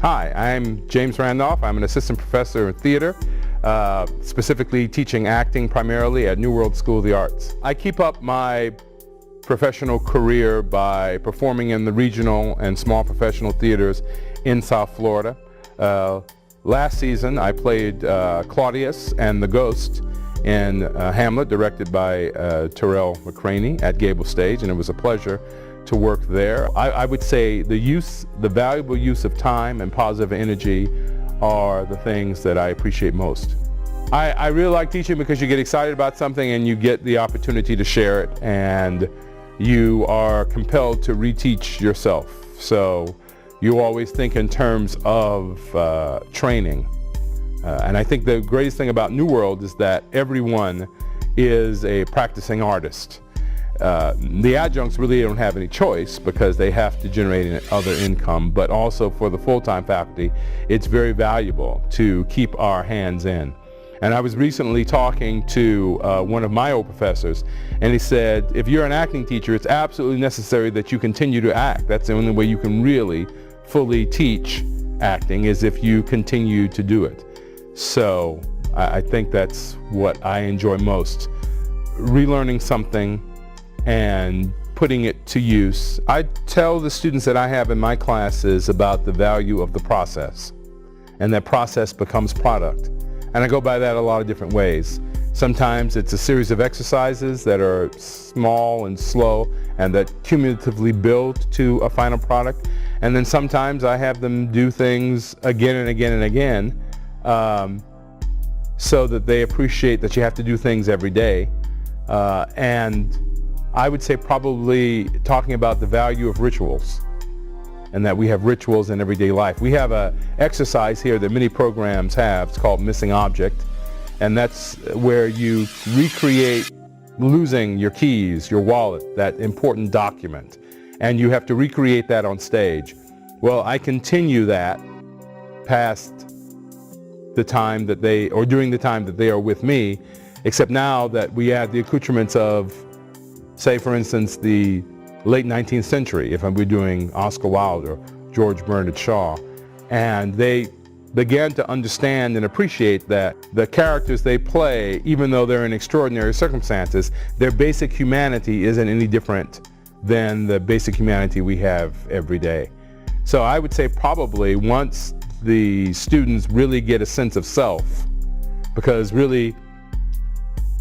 Hi, I'm James Randolph. I'm an assistant professor in theater, specifically teaching acting primarily at New World School of the Arts. I keep up my professional career by performing in the regional and small professional theaters in South Florida. Last season I played Claudius and the Ghost in Hamlet, directed by Terrell McCraney at Gable Stage, and it was a pleasure to work there. I would say the valuable use of time and positive energy are the things that I appreciate most. I really like teaching because you get excited about something and you get the opportunity to share it, and you are compelled to reteach yourself. So you always think in terms of training. And I think the greatest thing about New World is that everyone is a practicing artist. The adjuncts really don't have any choice because they have to generate other income, but also for the full-time faculty, it's very valuable to keep our hands in. And I was recently talking to one of my old professors, and he said, if you're an acting teacher, it's absolutely necessary that you continue to act. That's the only way you can really fully teach acting, is if you continue to do it. So I think that's what I enjoy most, relearning something and putting it to use. I tell the students that I have in my classes about the value of the process, and that process becomes product. And I go by that a lot of different ways. Sometimes it's a series of exercises that are small and slow and that cumulatively build to a final product. And then sometimes I have them do things again and again and again so that they appreciate that you have to do things every day. And I would say probably talking about the value of rituals, and that we have rituals in everyday life. We have an exercise here that many programs have. It's called Missing Object, and that's where you recreate losing your keys, your wallet, that important document, and you have to recreate that on stage. Well, I continue that past the time that they, or during the time that they are with me, except now that we add the accoutrements of, say for instance, the late 19th century, if we're doing Oscar Wilde or George Bernard Shaw. And they began to understand and appreciate that the characters they play, even though they're in extraordinary circumstances, their basic humanity isn't any different than the basic humanity we have every day. So I would say probably once the students really get a sense of self, because really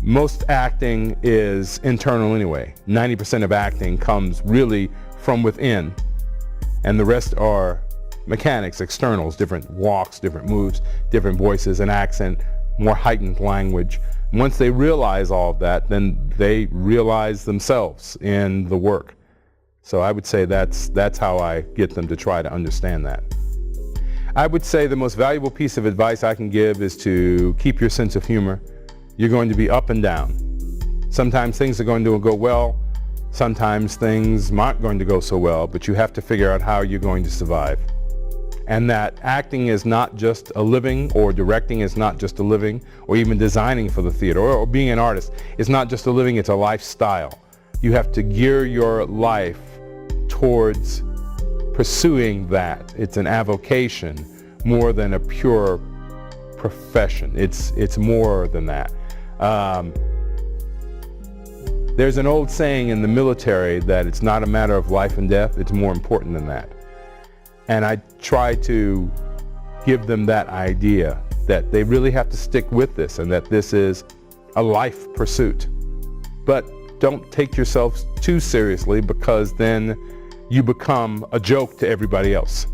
most acting is internal anyway. 90% of acting comes really from within, and the rest are mechanics, externals, different walks, different moves, different voices, an accent, more heightened language. Once they realize all of that, then they realize themselves in the work. So I would say that's how I get them to try to understand that. I would say the most valuable piece of advice I can give is to keep your sense of humor. You're going to be up and down. Sometimes things are going to go well, sometimes things aren't going to go so well, but you have to figure out how you're going to survive. And that acting is not just a living, or directing is not just a living, or even designing for the theater, or being an artist is not just a living, it's a lifestyle. You have to gear your life towards pursuing that. It's an avocation more than a pure profession. It's more than that. There's an old saying in the military that it's not a matter of life and death, it's more important than that. And I try to give them that idea that they really have to stick with this, and that this is a life pursuit. But don't take yourself too seriously, because then you become a joke to everybody else.